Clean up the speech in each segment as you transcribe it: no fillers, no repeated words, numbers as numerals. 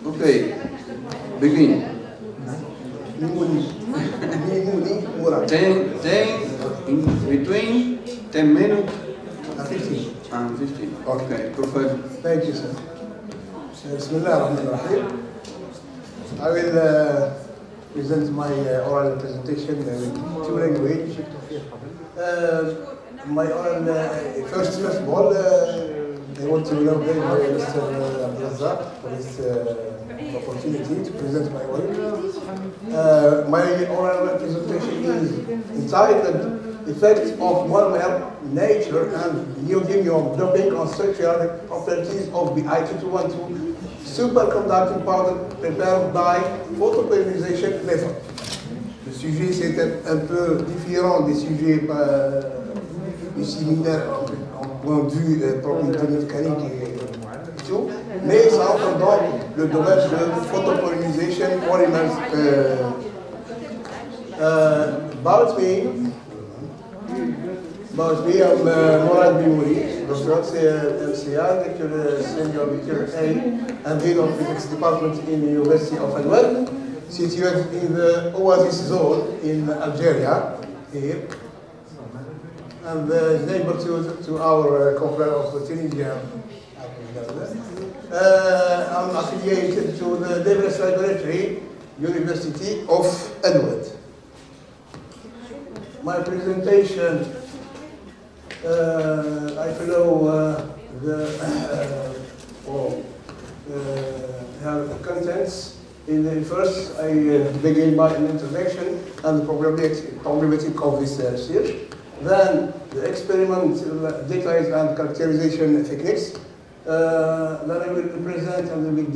Okay, begin. 10 in between 10 minutes 15. and 15. Okay, perfect. Thank you, sir. Bismillah ar-Rahman ar-Rahim. I will present my oral presentation in two languages. My oral, first of all, I want to know very much Mr. Abdulrazak for this opportunity to present my oral. My oral presentation is entitled Effects of Monomer Nature and Neodymium Doping on Structural Properties of the I212 Superconducting Powder Prepared by Photopolarization Method. Le sujet c'est un peu différent des sujets du séminaire en point de vue propriété mécanique et tout, mais ça entre dans le domaine de photopolarization polymers. About me, I'm Morad Bimouri, doctor at MCR, lecturer senior lecturer A, and head of physics department in the University of Al-Wad, situated in the Oasis zone in Algeria, here, and neighbor to our conference of Tunisia. I'm affiliated to the Debress Laboratory, University of Al-Wad. My presentation, I follow have the contents. In the first, I begin by an introduction and the problematic of this research. Then the experimental details and characterization techniques. Then I will present and with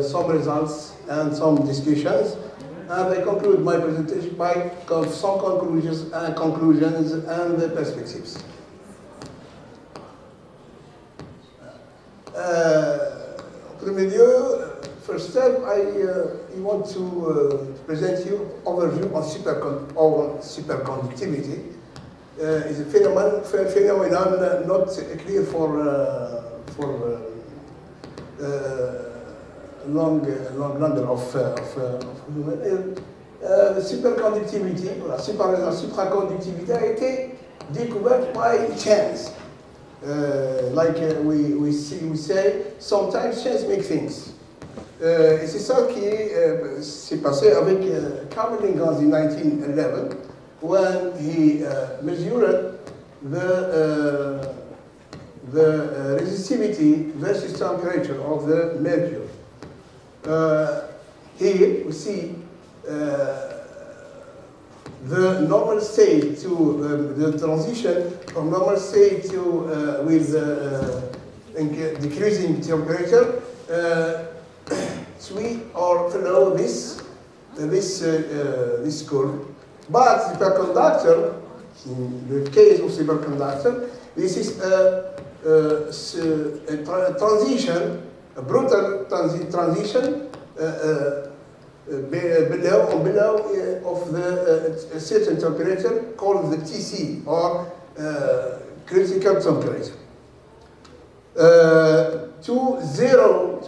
some results and some discussions. And I conclude my presentation by some conclusions and perspectives. En premier lieu, first step, I want to present you overview on superconductivity. It's a phenomenon not clear for long number of superconductivity, la supraconductivité a été découverte by chance. Like we say, sometimes chance makes things. Et c'est ça qui s'est passé avec Carl Lingans in 1911 when he measured the resistivity versus temperature of the mercury. Here we see the normal state to the transition from normal state to with decreasing temperature. We or follow this curve, but superconductor, in the case of superconductor, this is a transition a brutal transition below of the a certain temperature called the TC, or critical temperature, to zero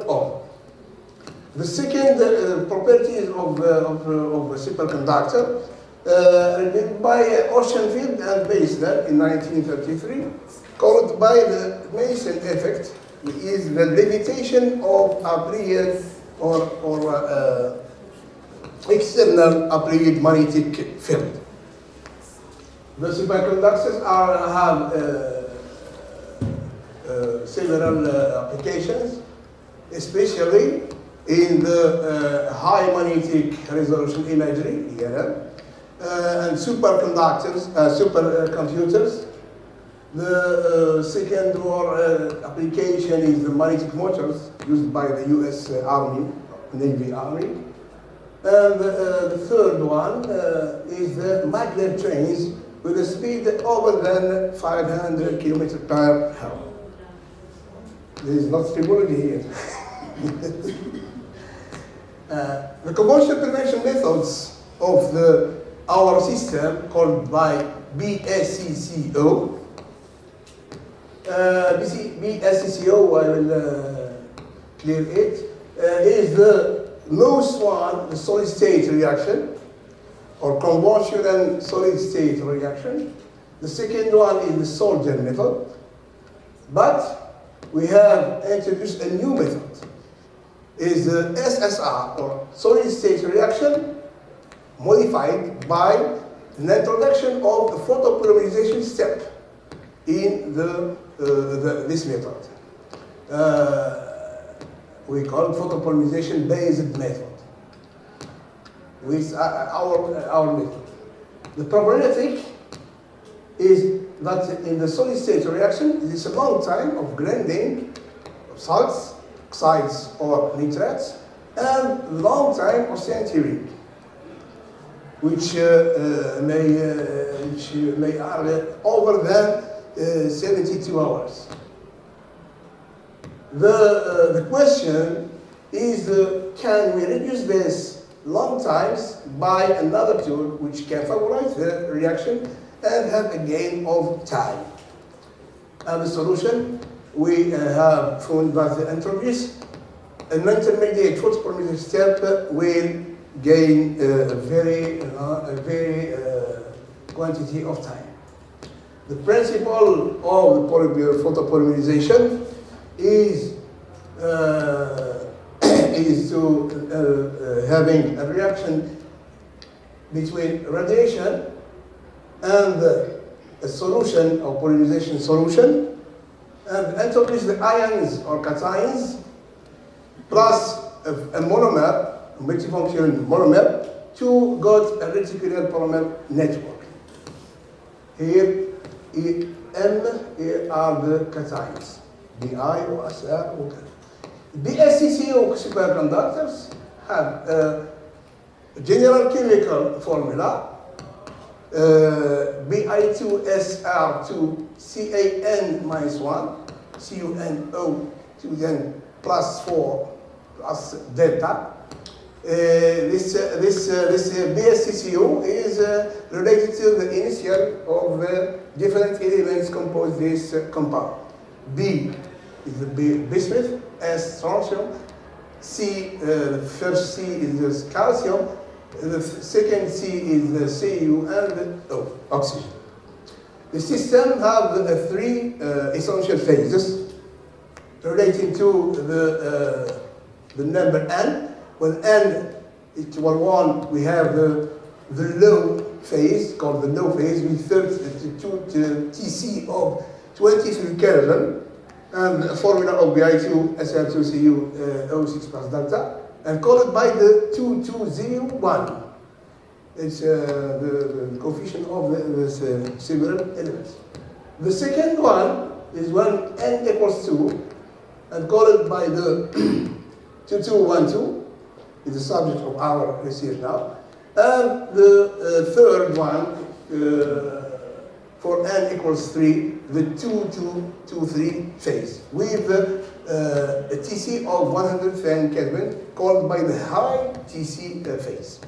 ohm. The second properties of a superconductor revealed by Oceanfield and Basler in 1933, called by the Mason effect, is the levitation of applied or external applied magnetic field. The superconductors have several applications, especially in the high magnetic resolution imagery, and superconductors, supercomputers. The second application is the magnetic motors used by the US Army, Navy Army. And the third one is the maglev trains with a speed over than 500 kilometers per hour. There is not stability here. The combustion prevention methods of our system, called by BSCCO. BSCCO, I will clear it, is the most one, the solid state reaction, or combustion and solid state reaction. The second one is the soldier method. But we have introduced a new method, is the SSR, or solid state reaction, modified by an introduction of the photopolymerization step in this method. We call it photopolymerization based method with our method. The problematic is that in the solid state reaction, it is a long time of grinding of salts, oxides or nitrates, and long time of sintering, which may are over than 72 hours. The question is, can we reduce this long times by another tool which can favorize the reaction and have a gain of time? And the solution, we have found that the entropy, an intermediate photopolymerization step will gain a very quantity of time. The principle of the photopolymerization is to having a reaction between radiation and a solution or polymerization solution, and introduce the ions or cations plus a monomer, a multifunction monomer, to got a reticular polymer network. Here are the cations. Bi or SR or BSCCO superconductors have a general chemical formula, Bi2SR2 CAN-1, CuNO, then plus 4 plus delta. This BSCCO is related to the initial of the different elements compose this compound. B is the bismuth, S strontium, C, the first C is the calcium, the second C is the Cu, and the O, oxygen. The system have the three essential phases relating to the number n. When n is equal 1, we have the low phase, called the low phase, with 32 TC of 23 Kelvin, and a formula of Bi2 SR2 Cu O6 plus delta, and called by the 2201. It's the coefficient of the several elements. The second one is when n equals 2, and called by the 2212, is the subject of our research now. And the third one, for n equals 3, the 2223 phase, with a TC of 110 Kelvin, called by the high TC phase.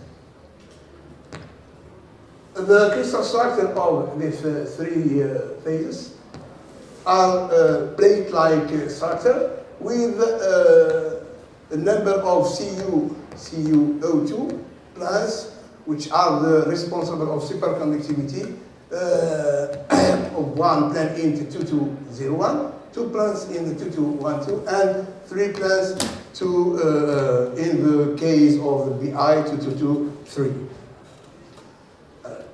The crystal structure of these three phases are plate-like structure with a number of CuO2 plants, which are the responsible of superconductivity of one plant in the 2201, 2 plants in the 2212, and 3 plants in the case of the BI 2223.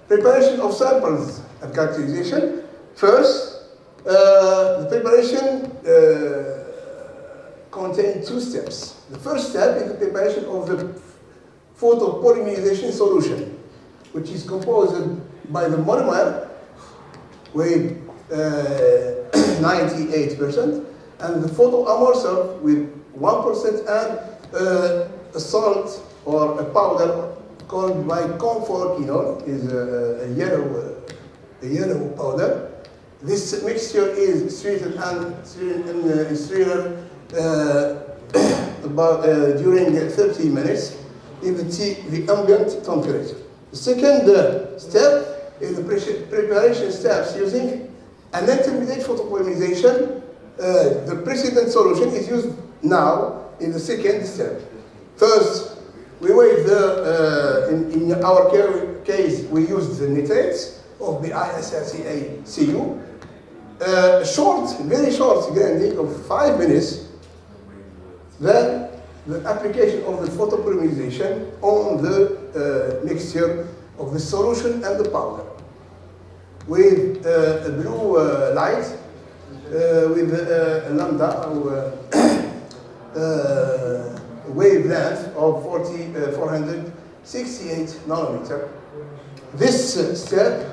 Preparation of samples and characterization. First, the preparation contains 2 steps. The first step is the preparation of the photopolymerization solution, which is composed by the monomer with 98% and the photoamorphous with 1% and a salt or a powder called by comfort-quinol, is a yellow powder. This mixture is treated and during 30 minutes in the ambient temperature. The second step is the preparation steps using an intermediate photopolymerization. The precedent solution is used now in the second step. First, we wait in our case, we use the nitrates of the ISRCA-Cu. Very short grinding of 5 minutes. Then the application of the photopolymerization on the mixture of the solution and the powder with a blue light with a lambda wavelength of 468 nanometer. This step,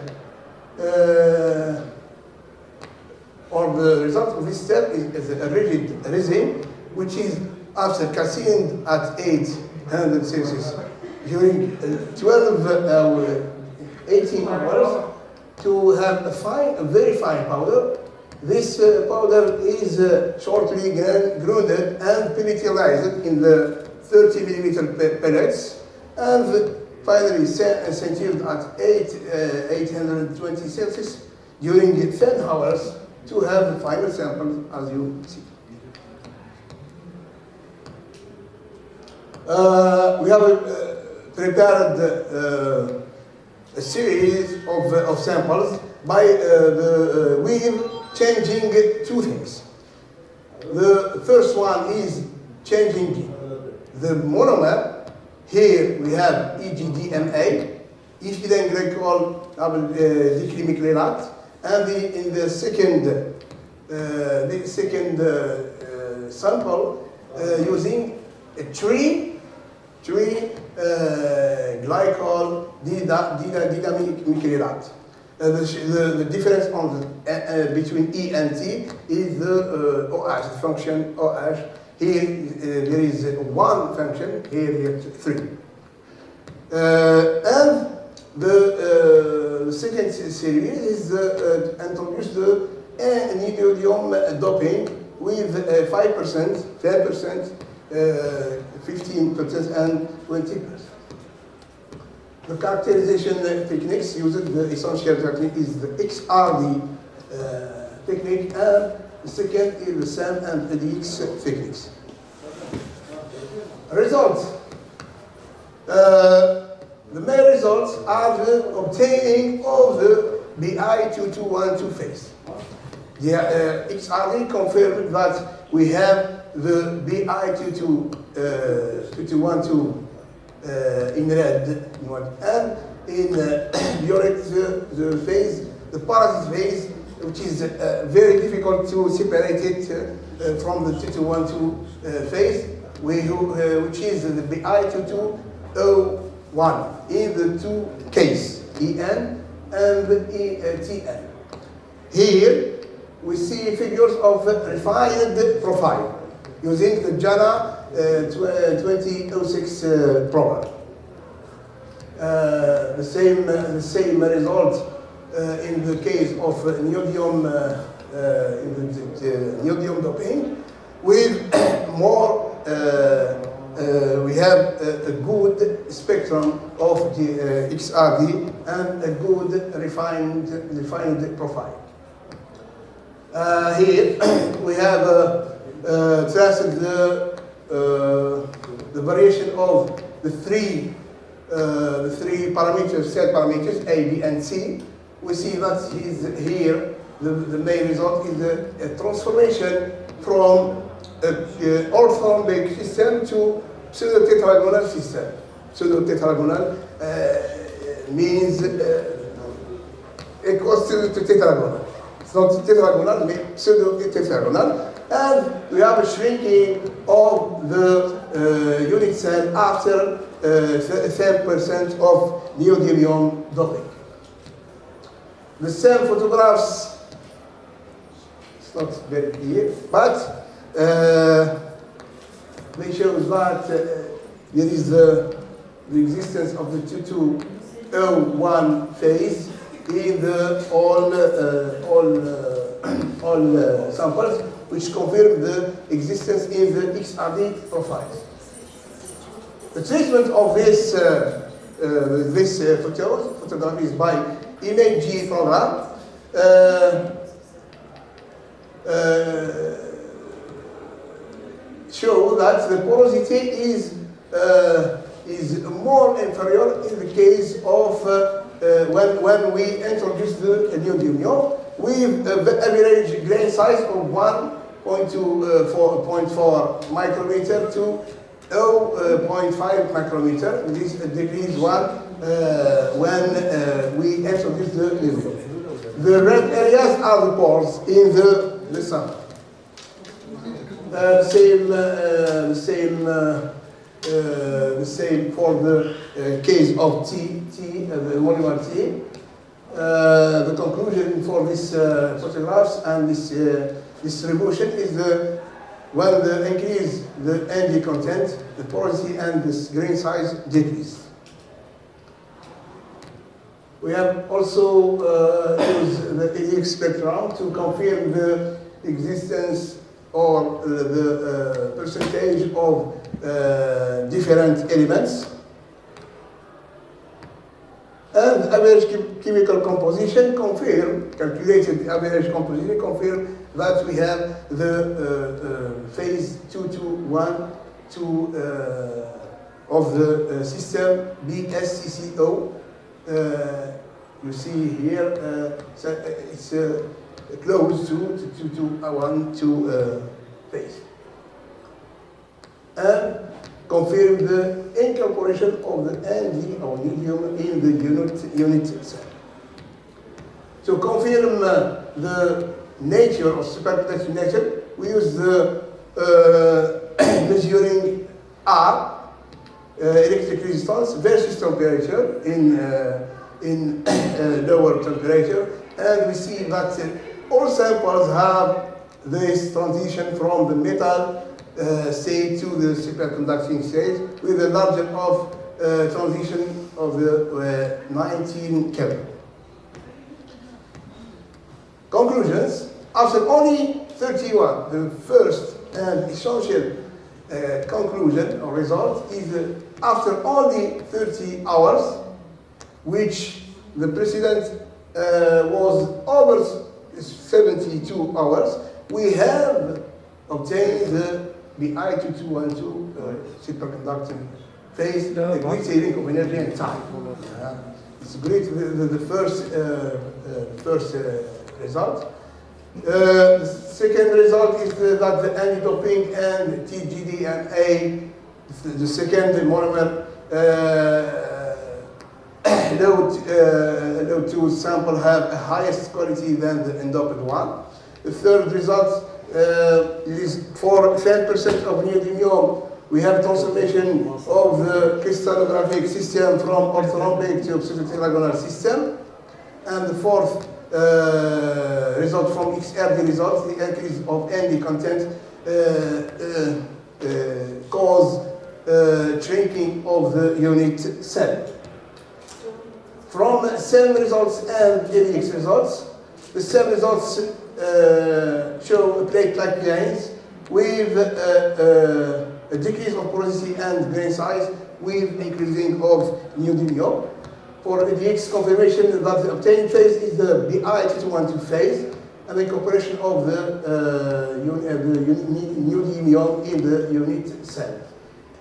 or the result of this step is a rigid resin, which is after calcined at 800 Celsius during 18 hours to have a very fine powder. This powder is shortly grounded and pelletized in the 30 millimeter pellets, and finally centered at 820 Celsius during 10 hours to have the final sample, as you see. We have prepared a series of samples by with changing 2 things. The first one is changing the monomer. Here we have EGDMA, ethylene glycol double dichloromethylate, and in the second sample using a tree glycol didamethylate. The difference on between E and T is the OH, the function OH. Here there is 1 function, here 3. And the second series is introduce the neodymium doping with 5%, 10%, 15% and 20%. The characterization techniques used, the essential technique is the XRD technique, and the second is the SAM and ADX techniques. Results. The main results are the obtaining of the BI2212 phase. The XRD confirmed that we have the BI2212 in red, and in violet the phase, the parasite phase, which is very difficult to separate it from the 2212 phase, which is the BI2201 in the 2 cases, EN and ETN. Here we see figures of refined profile using the JANA 2006 program. The same result in the case of neodymium doping with more. We have a good spectrum of the XRD and a good refined profile. Here we have traced the variation of the three parameters, set parameters A, B, and C. We see that here the main result is a transformation from orthorhombic system to pseudo-tetragonal system. Pseudo-tetragonal means equals to tetragonal. It's not tetragonal, but pseudo-tetragonal. And we have a shrinking of the unit cell after 10% of neodymium doubling. The same photographs, it's not very clear, but they show that there is the existence of the 2201 phase in the all samples, which confirm the existence in the XRD profiles. The treatment of this photograph is by image program. Show that the porosity is more inferior in the case of when we introduce the neodymium with the average grain size of 1.4 micrometer to 0.5 micrometer. This decrease one when we introduce the neodymium. The red areas are the pores in the sample. The same for the case of the monomer T. The conclusion for this photographs and this distribution is when the increase the ND content, the porosity and the grain size decrease. We have also used the EX spectrum to confirm the existence or the percentage of different elements. And average chemical composition calculated average composition confirm that we have the phase 221 of the system BSCCO. You see here, it's close to 212 phase. And confirm the incorporation of the ND or neodymium in the unit cell. To confirm the nature of superconducting nature, we use the measuring R, electric resistance versus temperature in lower temperature, and we see that all samples have this transition from the metal state to the superconducting state with a margin of transition of the 19 Kelvin. Conclusions. After only 31, the first and essential conclusion or result is after only 30 hours, which the precedent was over 72 hours, we have obtained the I2212 superconducting phase, a great saving of energy and time. It's great, the first result. The second result is that the anti-doping and TGD&A, the second monomer load to sample have a highest quality than the endoped one. The third result is for 10% of neodymium, we have transformation of the crystallographic system from orthorhombic to pseudo-tetragonal system. And the fourth result from XRD results, the increase of ND content cause shrinking of the unit cell. From same results and LEX results, the same results show plate-like lines with a decrease of porosity and grain size with increasing of neodymium. For the X confirmation that the obtained phase is the BI212 phase, and the incorporation of the neodymium in the unit cell,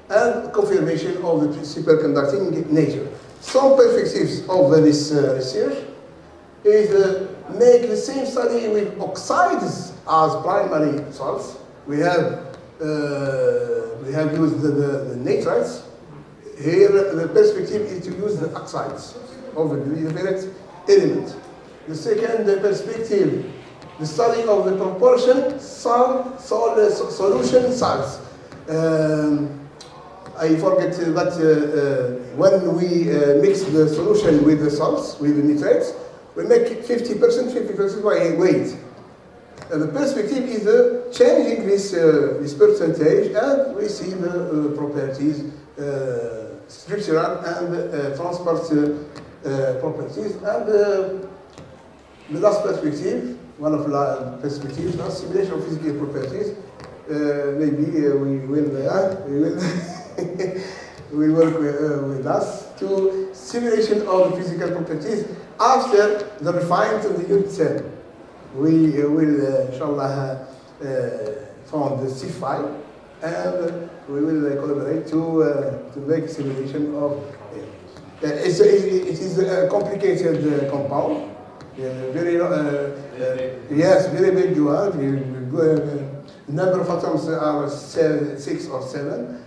and confirmation of the superconducting nature. Some perspectives of this research is make the same study with oxides as primary salts. We have used the nitrites. Here, the perspective is to use the oxides of the different element. The second perspective, the study of the proportion solution salts. I forget that when we mix the solution with the salts, with the nitrates, we make it 50% by weight. The perspective is changing this percentage, and we see the properties, structural and transport properties. And the last perspective, one of the perspectives, simulation of physical properties. Maybe we will will work with us to simulation of the physical properties after the refinement of the unit cell. We will, inshallah, found the C file, and we will collaborate to make simulation of it. It is a complicated compound. Very yes, very big one. The number of atoms are 6 or 7.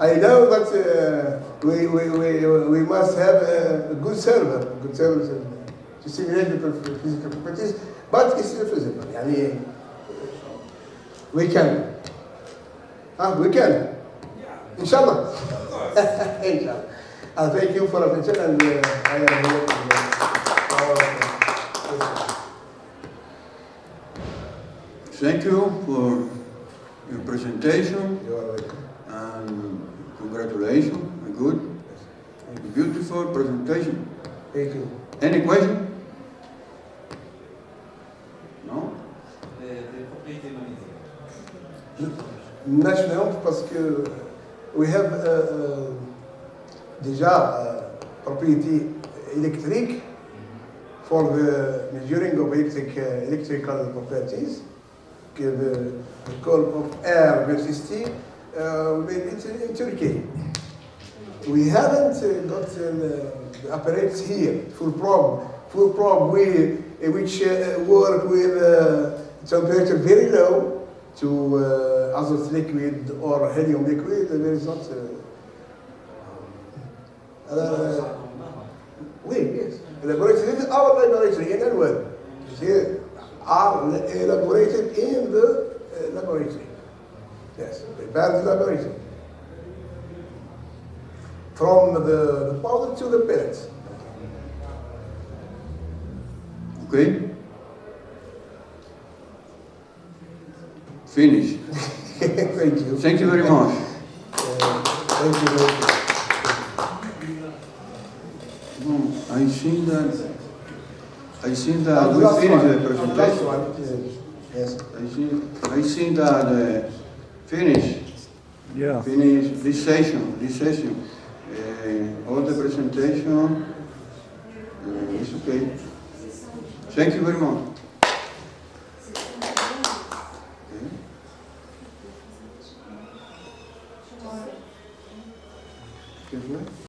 I know that we must have a good server to simulate the physical properties, but it's feasible. يعني we can. We can. Inshallah. Inshallah. Thank you for attention, and I am here. Thank you for your presentation. You are welcome. And congratulations, a good, beautiful presentation. Thank you. Any question? No? National, parce que we have déjà property electric for the measuring of electrical properties. The curve of air versus T, made it in Turkey. We haven't got the apparatus here, full probe which work with temperature very low to azote liquid or helium liquid. There is not. Yes, laboratory. Our laboratory in Anwar here are elaborated in the laboratory. Yes, prepared the laboratory. From the powder to the pellets. Okay? Finish. Thank you. Thank you very much. Thank you very much. I think that we finished the presentation. Last one. Yes. I think that finish this session. All the presentation is okay. Thank you very much. Okay.